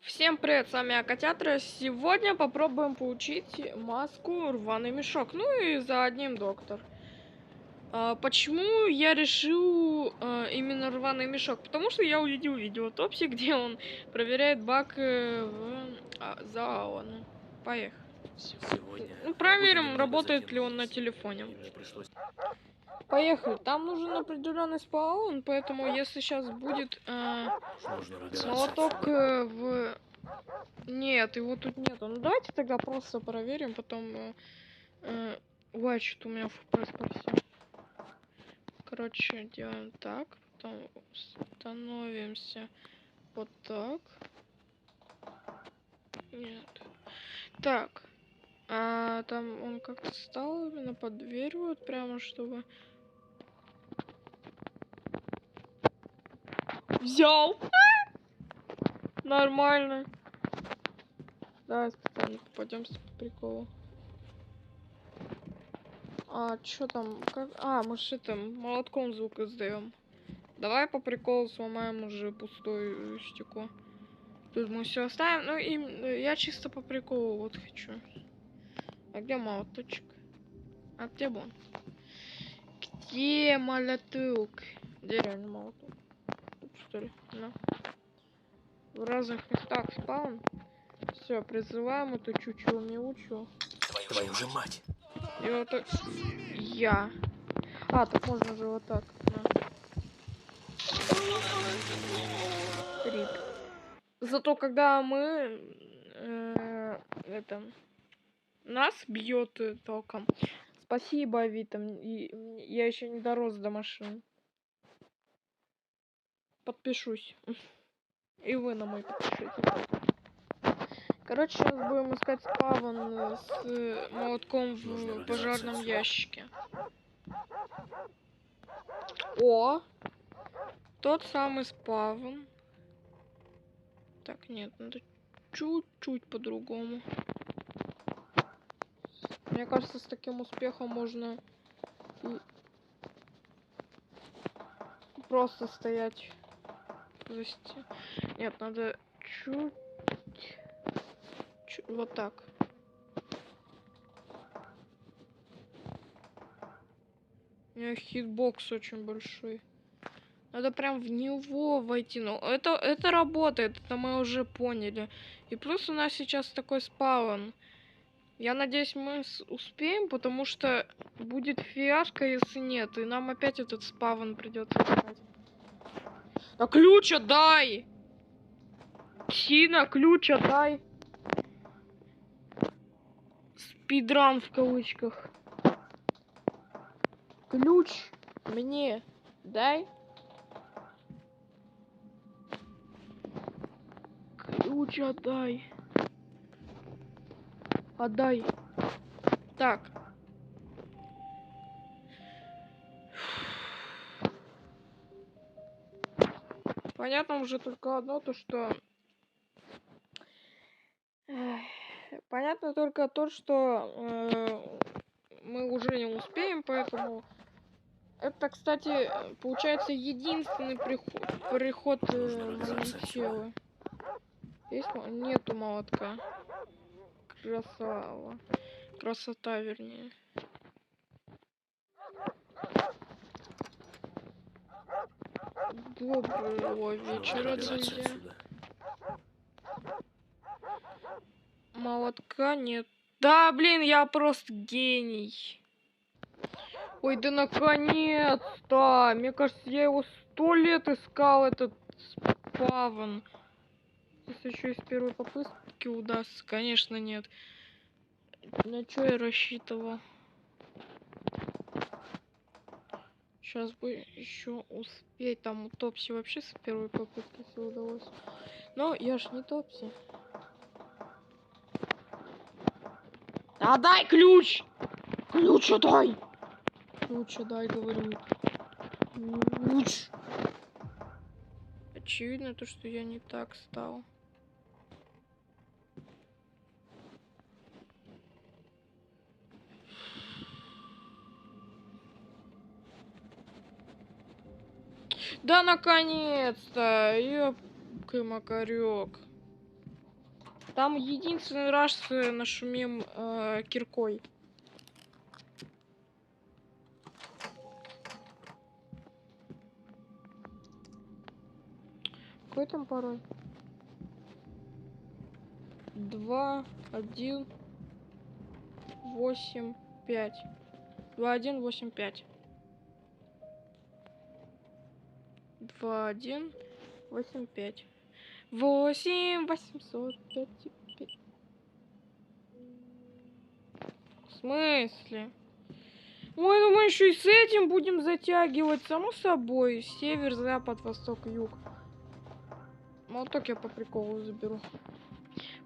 Всем привет, с вами я, Котятра. Сегодня попробуем получить маску рваный мешок. Ну и за одним доктор. Почему я решил именно рваный мешок? Потому что я увидел видео Топси, где он проверяет баг за Алана. Поехали. Ну, проверим, работает ли он на телефоне. Поехали. Там нужен определенный спаун, поэтому если сейчас будет молоток в... Нет, его тут нету. Ну давайте тогда просто проверим, потом... Ой, что у меня FPS просил. Короче, делаем так, потом становимся вот так. Нет. Так. Там он как-то стал именно под дверь, вот прямо, чтобы... Взял! Нормально. Давай специально попадемся по приколу. Чё там? Как... мы же это молотком звук издаем. Давай по приколу сломаем уже пустое стекло. Тут мы все оставим. Ну и я чисто по приколу вот хочу. А где молоточек? А где он? Где молоток? Где реально молоток? Тут что ли? На. В разных местах спаун. Все, призываем эту чучу-мяучу. Твою же мать! И вот так. Я. Так можно же вот так. На. Рип. Зато когда мы нас бьет током. Спасибо, Витам. И я еще не дорос до машин. Подпишусь. И вы на мой подпишитесь. Короче, сейчас будем искать спавн с молотком в пожарном ящике. О! Тот самый спавн. Так, нет, надо чуть-чуть по-другому. Мне кажется, с таким успехом можно и просто стоять. Нет, надо чуть вот так. У меня хитбокс очень большой. Надо прям в него войти. Но это работает, это мы уже поняли. И плюс у нас сейчас такой спаун. Я надеюсь, мы успеем, потому что будет фиаско, если нет. И нам опять этот спаун придется искать. А ключ отдай! Сина, ключ отдай! Спидран в кавычках. Ключ мне дай. Ключ отдай. Отдай. Так. Понятно уже только одно, то что... Понятно только то, что мы уже не успеем, поэтому... Это, кстати, получается единственный приход моей силы. Есть? Нету молотка. Красава. Красота, вернее. Доброго вечера, друзья. Молотка нет. Да, блин, я просто гений. Ой, да наконец-то! Мне кажется, я его 100 лет искал, этот спавн. Если еще из первой попытки удастся, конечно, нет. На что я рассчитывал? Сейчас бы еще успеть. Там у Топси вообще с первой попытки все удалось. Но я ж не Топси. Дай ключ! Ключ отдай! Ключ отдай, говорю. Ключ! Очевидно то, что я не так стал. Да наконец-то! Ёпкой макарёк. Там единственный раз нашумим киркой. Какой там пароль? 2, 1, 8, 5. 2, 1, 8, 5. 2, 1, 8, 5. 8, 805. В смысле? Ой, ну мы еще и с этим будем затягивать, само собой. Север, запад, восток, юг. Вот так я по приколу заберу.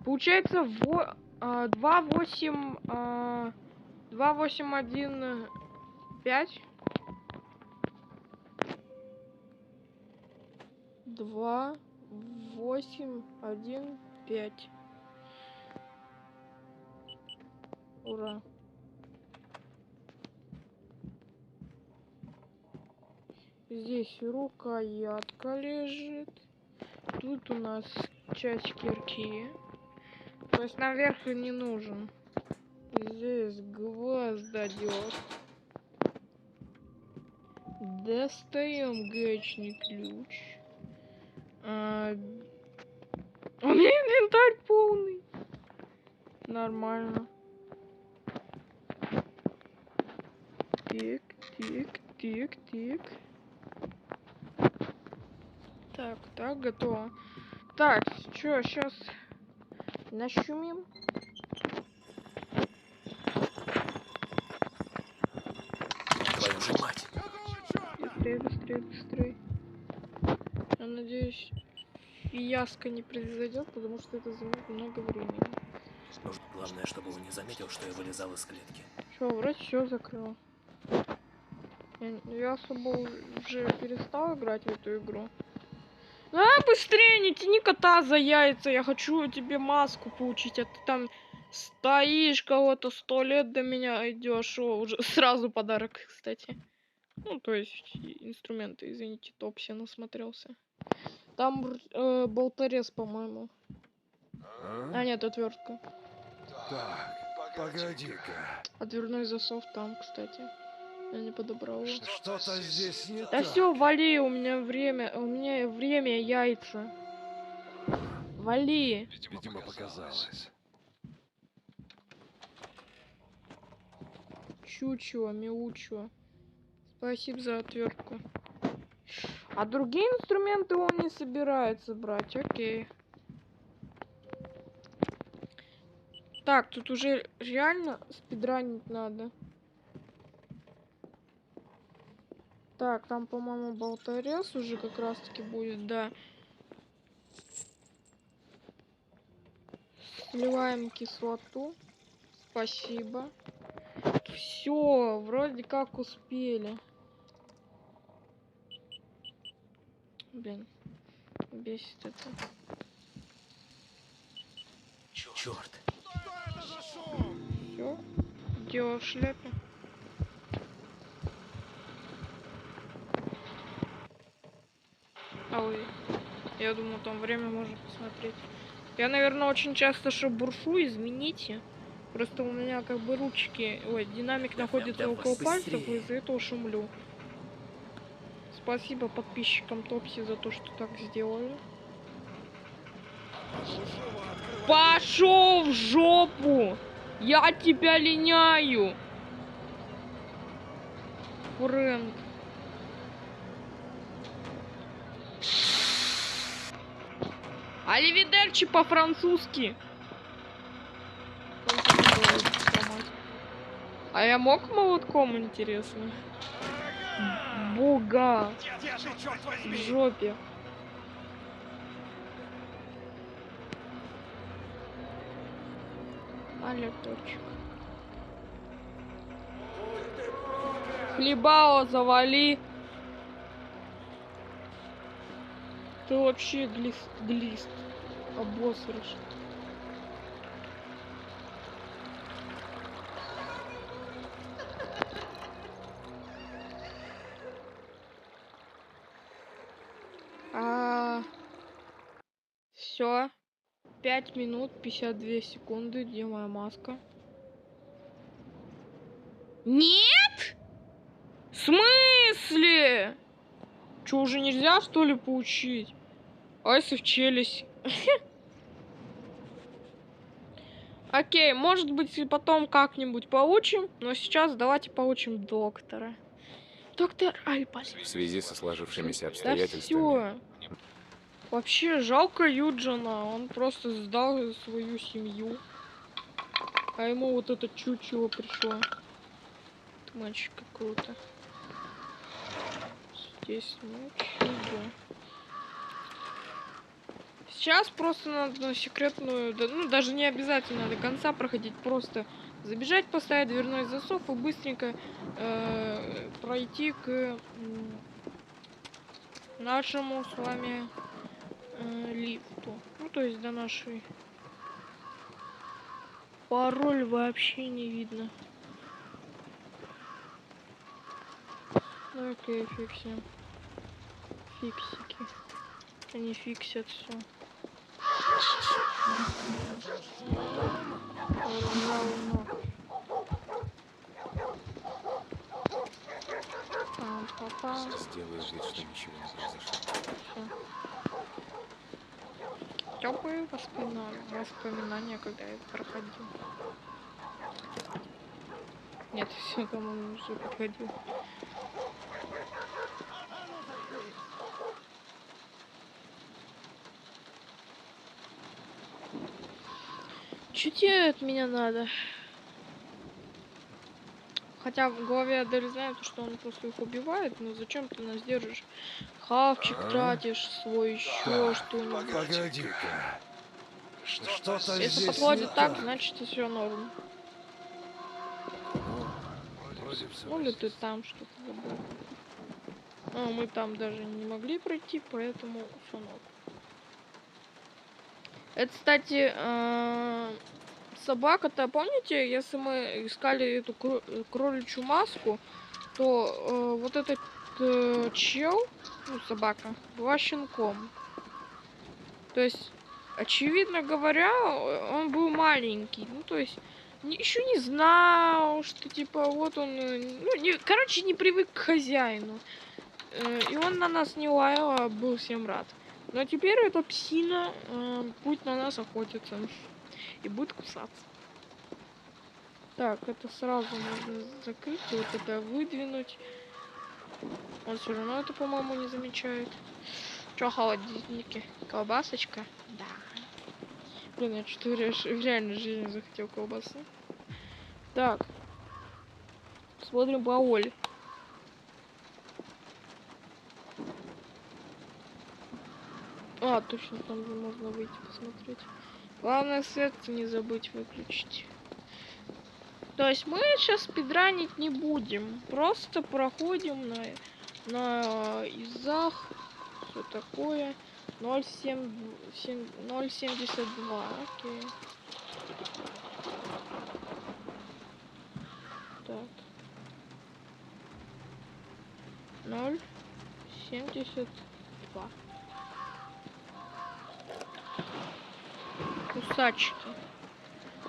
Получается 2, 8, 2, 8, 1, 5. 2, 8, 1, 5. Ура. Здесь рукоятка лежит. Тут у нас часть кирки. То есть наверх и не нужен. Здесь гвоздодёр. Достаем гаечный ключ. У меня инвентарь полный. Нормально. Тик, тик, тик, тик. Так, так, готово. Так, что, сейчас нащумим. Твою же мать! Быстрее, быстрее, быстрее. Я надеюсь, фиаско не произойдет, потому что это займет много времени. Главное, чтобы он не заметил, что я вылезал из клетки. Что, вроде все закрыл. Я особо уже перестал играть в эту игру. Быстрее, не тяни кота за яйца. Я хочу тебе маску получить, а ты там стоишь кого-то 100 лет до меня идешь. О, уже сразу подарок, кстати. Ну, то есть инструменты, извините, Топси насмотрелся. Там болторез, по-моему. А нет, отвертка. Так, погоди-ка. Отверной засов там, кстати. Я не подобрал его. Что-то здесь не Да так. все, вали, у меня время яйца. Вали. Видимо, показалось. Чучело, мяучело. Спасибо за отвертку. А другие инструменты он не собирается брать, окей. Так, тут уже реально спидранить надо. Так, там, по-моему, болторез уже как раз-таки будет, да. Сливаем кислоту. Спасибо. Все, вроде как успели. Блин, бесит это. Черт! Все, дело в шляпе. Ой, я думаю, там время можно посмотреть. Я, наверное, очень часто шебуршу, извините. Просто у меня как бы ручки, ой, динамик находится около пальцев, и из-за этого шумлю. Спасибо подписчикам Топси за то, что так сделали. Пошел в жопу! Я тебя линяю! Фрэнк. Аливидерчи по-французски. А я мог молотком, интересно? Бога. В жопе. Алерточек. Хлебао завали. Ты вообще глист. Обосрешь. Все. 5 минут 52 секунды. Где моя маска? Нет? В смысле? Чё, уже нельзя, что ли, поучить? А если в челюсть? Окей, может быть, и потом как-нибудь поучим, но сейчас давайте поучим доктора. Доктор Альбаль. В связи со сложившимися Да обстоятельствами. все. Вообще жалко Юджина, он просто сдал свою семью. А ему вот это чучело пришло. Мальчик какой-то. Здесь ничего. Сейчас просто надо на секретную, ну даже не обязательно до конца проходить, просто забежать, поставить дверной засов и быстренько пройти к нашему с вами лифту. Ну то есть до нашей. Пароль вообще не видно. Ну окей, фиксим. Фиксики. Они фиксят все. Равно. Пам-па-пам. Сделаю вид, что ничего не произошло. Теплые воспоминания, когда я проходил. Нет, все, там он уже проходил. Чё тебе от меня надо? Хотя в голове Адель знает, что он просто их убивает, но зачем ты нас держишь? Хавчик тратишь свой, еще Так, что-нибудь. Погоди-ка. Что-то Если здесь подходит не так, значит все норм. Вроде всё. Ну или ты там что-то забыл. А, мы там даже не могли пройти, поэтому все норм. Это, кстати, собака-то, помните, если мы искали эту кроличью маску, то вот этот чел, ну, собака, была щенком. То есть, очевидно говоря, он был маленький. Ну, то есть, еще не знал, что, типа, вот он, ну, короче, не привык к хозяину. И он на нас не лаял, а был всем рад. Но теперь эта псина будет на нас охотиться. И будет кусаться. Так, это сразу можно закрыть, вот это выдвинуть. Он все равно это, по-моему, не замечает. Чё, холодильники? Колбасочка? Да. Блин, я что-то в реальной жизни захотел колбасы. Так. Смотрим бауль. А, точно, там же можно выйти посмотреть. Главное, свет не забыть выключить. То есть мы сейчас спидранить не будем. Просто проходим на изах. Что такое? 0,72. Окей. Так. 0,72. Кусачки.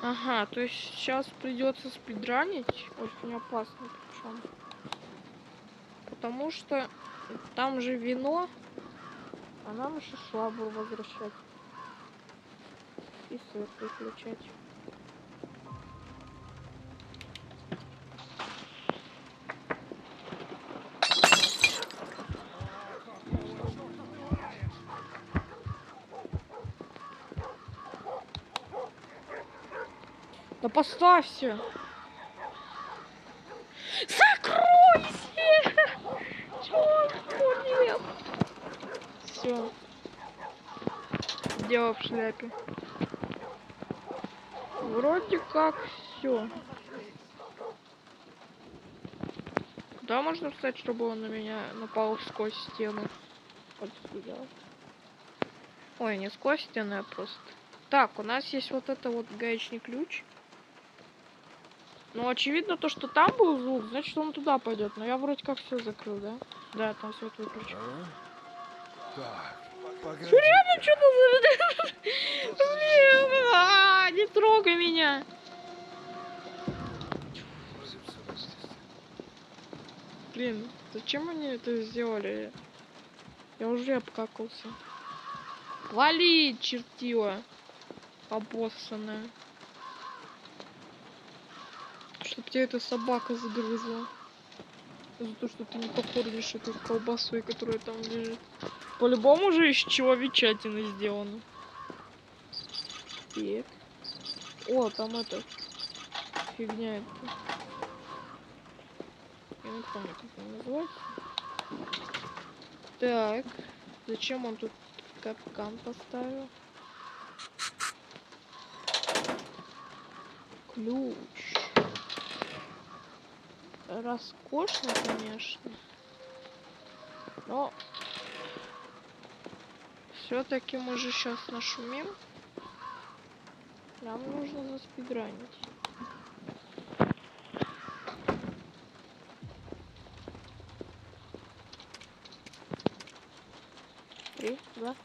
Ага, то есть сейчас придется спидранить. Очень опасно причем. Потому что там же вино, а нам еще швабру возвращать. И свет выключать. Да поставься! Закройся! Чёрт, нет! Все. Дело в шляпе. Вроде как все. Куда можно встать, чтобы он на меня напал сквозь стену? Вот сюда. Ой, не сквозь стену, а просто. Так, у нас есть вот это вот гаечный ключ. Ну, очевидно, то, что там был звук, значит, он туда пойдет. Но я вроде как все закрыл, да? Да, там свет выключил. Так, Погоди. Что-то за... Не трогай меня. Вроде все на месте. Блин, зачем они это сделали? Я уже обкакался. Вали, чертила. Обоссанная. Чтоб тебя эта собака загрызла. За то, что ты не покормишь этой колбасой, которая там лежит. По-любому же из человечатины сделано. Так. О, там это... Фигня это. Я не помню, как она называется. Так. Зачем он тут капкан поставил? Ключ. Роскошно, конечно. Но все-таки мы же сейчас нашумим. Нам нужно заспидранить. Три, два.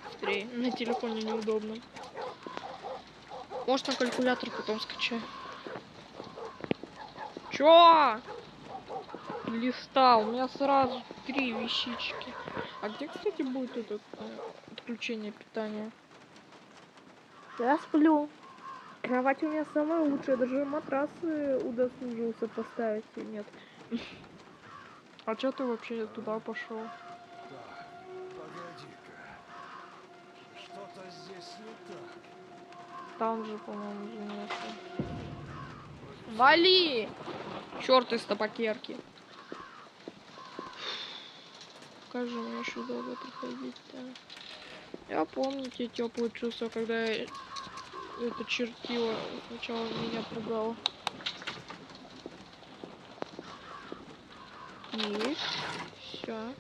Быстрее. На телефоне неудобно. Может, на калькулятор потом скачаю. Чё? Листа, у меня сразу 3 вещички. А где, кстати, будет это отключение питания? Я сплю. Кровать у меня самая лучшая, даже матрас удосужился поставить, и нет. А чё ты вообще туда пошел? Да, погоди-ка. Что-то здесь не так. Там же, по-моему, же нету. Вали! Чёрт из табакерки. Как же мне еще долго приходить-то? Я помню те теплые чувства, когда это чертило сначала меня пугало. Есть. Все.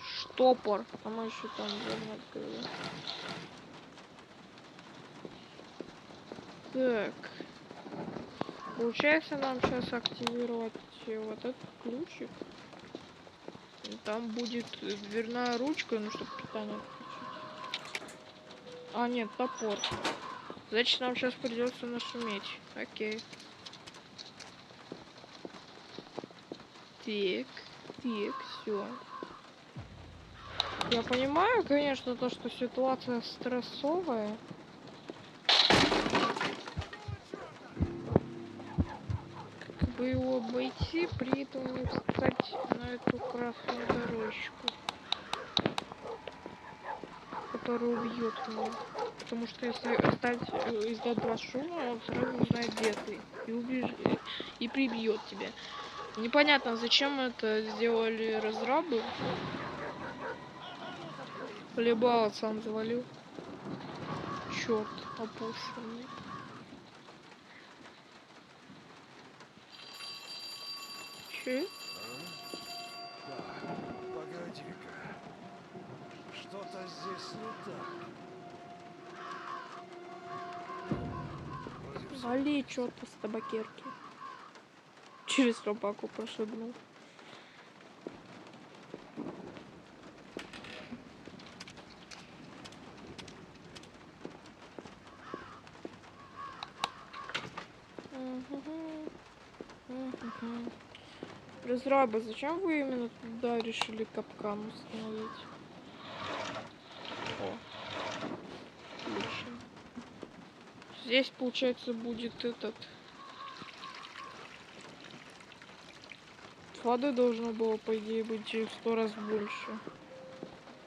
Штопор. А мы еще там должны открыть. Так. Получается нам сейчас активировать вот этот ключик. И там будет дверная ручка, ну чтобы питание отключить. А, нет, топор. Значит, нам сейчас придется нашуметь. Окей. Так, все. Я понимаю, конечно, то, что ситуация стрессовая. Как бы его обойти, при этом не встать на эту красную дорожку, которая убьет меня. Потому что если издать два шума, он сразу узнает, где ты. И убежит, и прибьет тебя. Непонятно, зачем это сделали разрабы. Хлебало сам завалил. Черт, опущенный. Че? Да, погоди-ка. Что-то здесь не так. Вроде всё Вали, черт из табакерки. Через собаку прошагнул. Разрабы, зачем вы именно туда решили капкан установить? О, отлично. Здесь, получается, будет этот... Воды должно было, по идее, быть в 100 раз больше.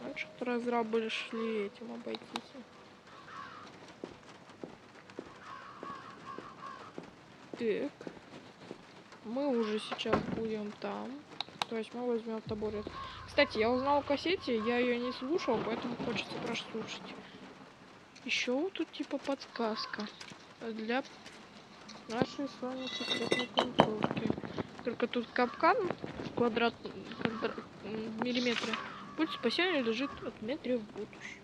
Значит, разрабы решили этим обойтись. Так. Мы уже сейчас будем там. То есть мы возьмем табурет. Кстати, я узнал о кассете, я ее не слушал, поэтому хочется прослушать. Еще вот тут типа подсказка для нашей с вами секретной концовки. Только тут капкан в квадрат в миллиметре. Путь спасения лежит от метра в будущее.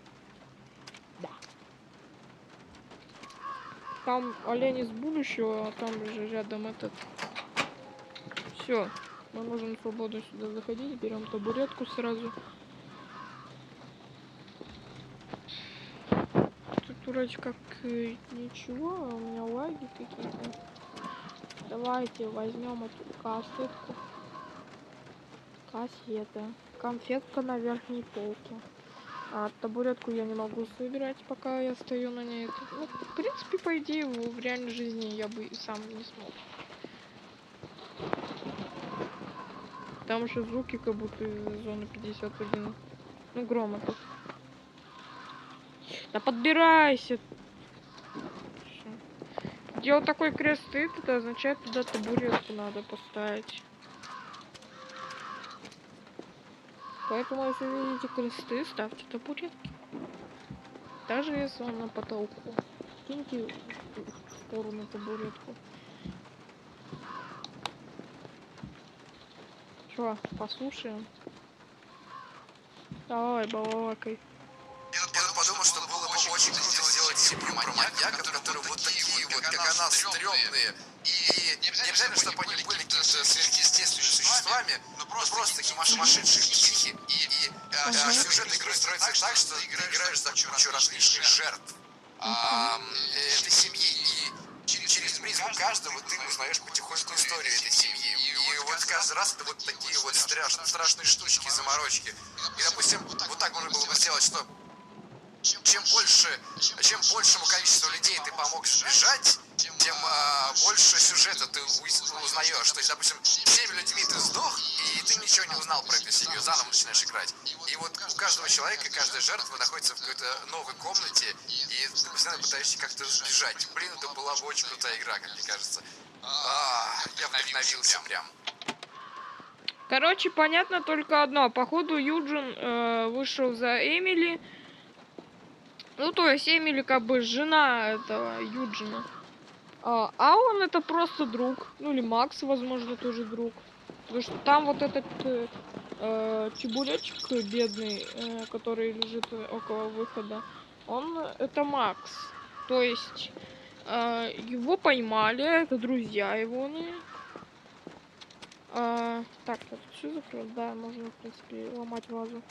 Да. там олень из будущего, а там же рядом этот. Все, мы можем свободно сюда заходить, берем табуретку сразу. Тут вроде как ничего, а у меня лаги какие-то. Давайте возьмем эту кассетку. Кассета. Конфетка на верхней полке. А табуретку я не могу собирать, пока я стою на ней. Ну, в принципе, по идее, в реальной жизни я бы и сам не смог. Там еще звуки, как будто из зоны 51. Ну, громота. Да подбирайся! Всё. Где вот такой крест стоит, это означает, туда табуретку надо поставить. Поэтому, если видите кресты, ставьте табуретки. Даже если он на потолку. Киньте в сторону табуретку. Чё, послушаем? Давай, балалакай. Я тут подумал, что было бы очень круто сделать семью про маньяков, которые вот такие вот, как она, стрёмные. И не обязательно, чтобы они были какими-то сверхъестественными существами, но просто такие сумасшедшие психи. И сюжет игры строится так, что ты играешь за кучу различных жертв этой семьи. И через призму каждого ты узнаешь потихоньку историю этой семьи. И вот каждый раз это вот такие вот страшные штучки, заморочки. И, допустим, вот так можно было бы сделать, что чем большему количеству людей ты помог сбежать, тем больше сюжета ты узнаешь. То есть, допустим, 7 людьми ты сдох, и ты ничего не узнал про эту семью, заново начинаешь играть. И вот у каждого человека, каждая жертва находится в какой-то новой комнате, и ты постоянно пытаешься как-то сбежать. Блин, это была бы очень крутая игра, как мне кажется. Я вдохновился прям. Короче, понятно только одно. Походу, Юджин вышел за Эмили. Ну, то есть Эмили как бы жена этого Юджина. А он это просто друг. Ну, или Макс, возможно, тоже друг. Потому что там вот этот чебуречек бедный, который лежит около выхода, он это Макс. То есть его поймали, это друзья его. Так, это все закрыть? Да, можно, в принципе, ломать вазу.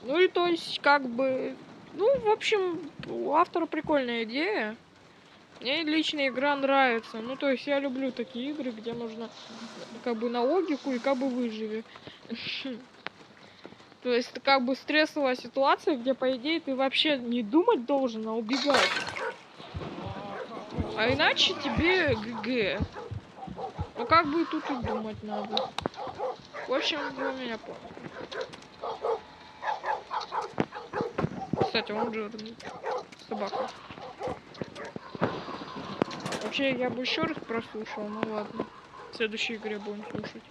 Ну и то есть, как бы... Ну, в общем, у автора прикольная идея. Мне лично игра нравится. Ну, то есть, я люблю такие игры, где нужно как бы на логику и как бы выживи. То есть, это как бы стрессовая ситуация, где, по идее, ты вообще не думать должен, а убегать. А иначе тебе ГГ. Ну, как бы тут и думать надо. В общем, вы меня поняли. Кстати, он жирный. Собака. Вообще, я бы еще раз прослушал, ну ладно. В следующей игре будем слушать.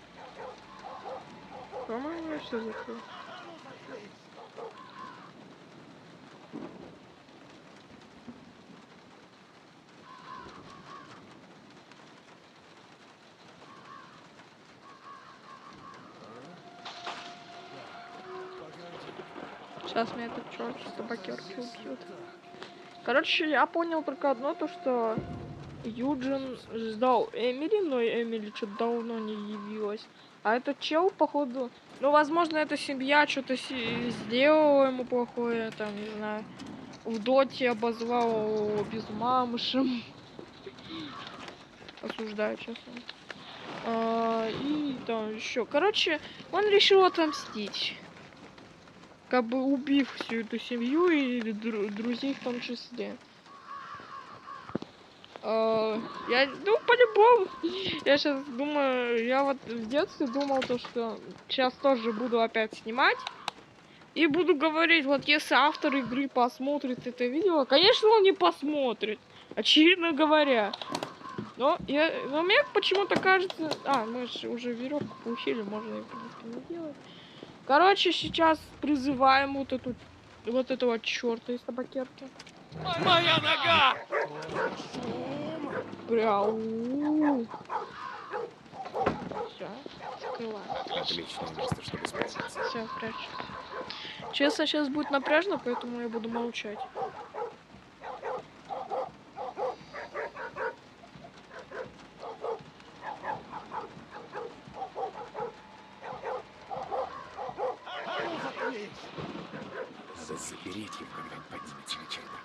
По-моему, я все закрыл. Сейчас меня этот черт с табакерки убьет. Короче, я понял только одно, то что Юджин ждал Эмили, но Эмили что-то давно не явилась. А этот чел, походу, ну, возможно, эта семья что-то сделала ему плохое, там, не знаю, в доте обозвал его безмамышем. Осуждаю, честно. И там еще. Короче, он решил отомстить. Как бы убив всю эту семью и друзей в том числе. Я, ну, по-любому. Я сейчас думаю, я вот в детстве думал то, что сейчас тоже буду опять снимать. И буду говорить, вот если автор игры посмотрит это видео, конечно, он не посмотрит. Очевидно говоря. Но мне почему-то кажется... мы же уже веревку получили, можно ее, в принципе, не делать. Короче, сейчас призываем вот этого черта из табакерки. Моя нога! Пряу. Все, скрываем. Отличное место, чтобы спрятаться. Все, прячь. Честно, сейчас будет напряжно, поэтому я буду молчать. запереть его, когда он поднимется на чердак.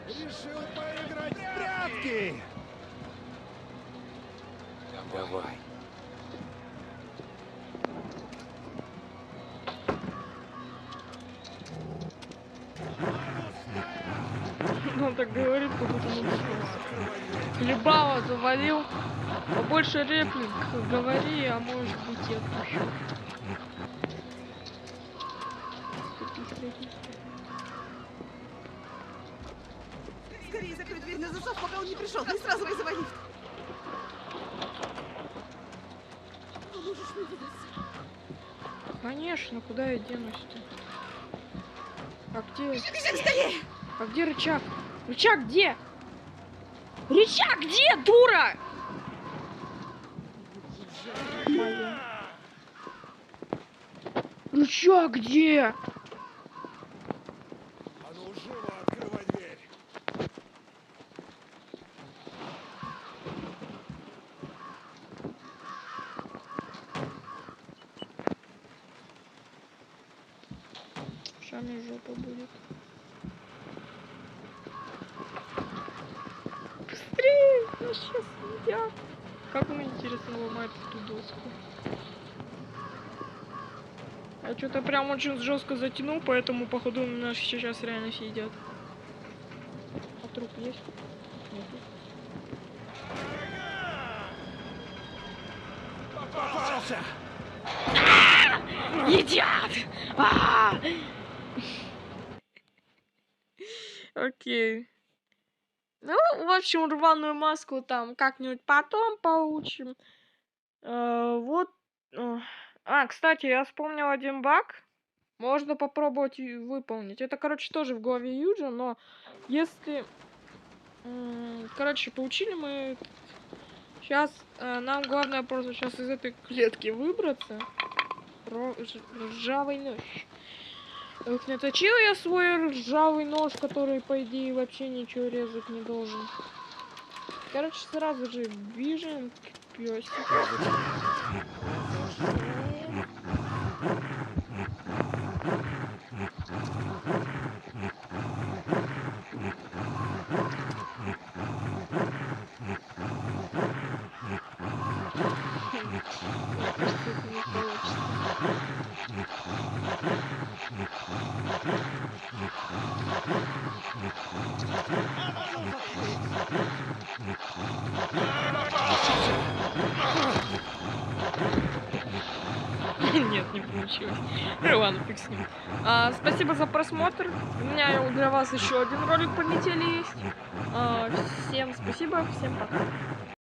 Решил поиграть в прятки! Давай. Ну, он так говорит, как будто не хлебало завалил. Побольше реплик говори, а может быть я отпущу. Скорее закрой дверь на засов, пока он не пришел. И сразу вызывай лифт. Поможешь мне выбраться? Конечно, куда я денусь-то? А где? Бежим скорее! А где рычаг? Рычаг где? Рычаг где, дура? Моя. Рычаг где? А ну живо открывай дверь! Сейчас мне жопа будет. Быстрее! Нас сейчас едят. Как он, интересно, ломает эту доску? Я что-то прям очень жестко затянул, поэтому, походу, нас сейчас реально съедят. А труп есть? Нет. Попался! Едят! Окей. Ну, в общем, рваную маску там как-нибудь потом получим. Вот. Кстати, я вспомнил один баг. Можно попробовать выполнить. Это, короче, тоже в главе Юджа, но если... Короче, получили мы... Сейчас нам главное просто сейчас из этой клетки выбраться. Ржавый нож. Ох, наточил я свой ржавый нож, который, по идее, вообще ничего резать не должен. Короче, сразу же бежим к пёсику. Нет, не получилось. Ну ладно, фиг с ним. Спасибо за просмотр. У меня для вас еще один ролик по метели есть. Всем спасибо, всем пока.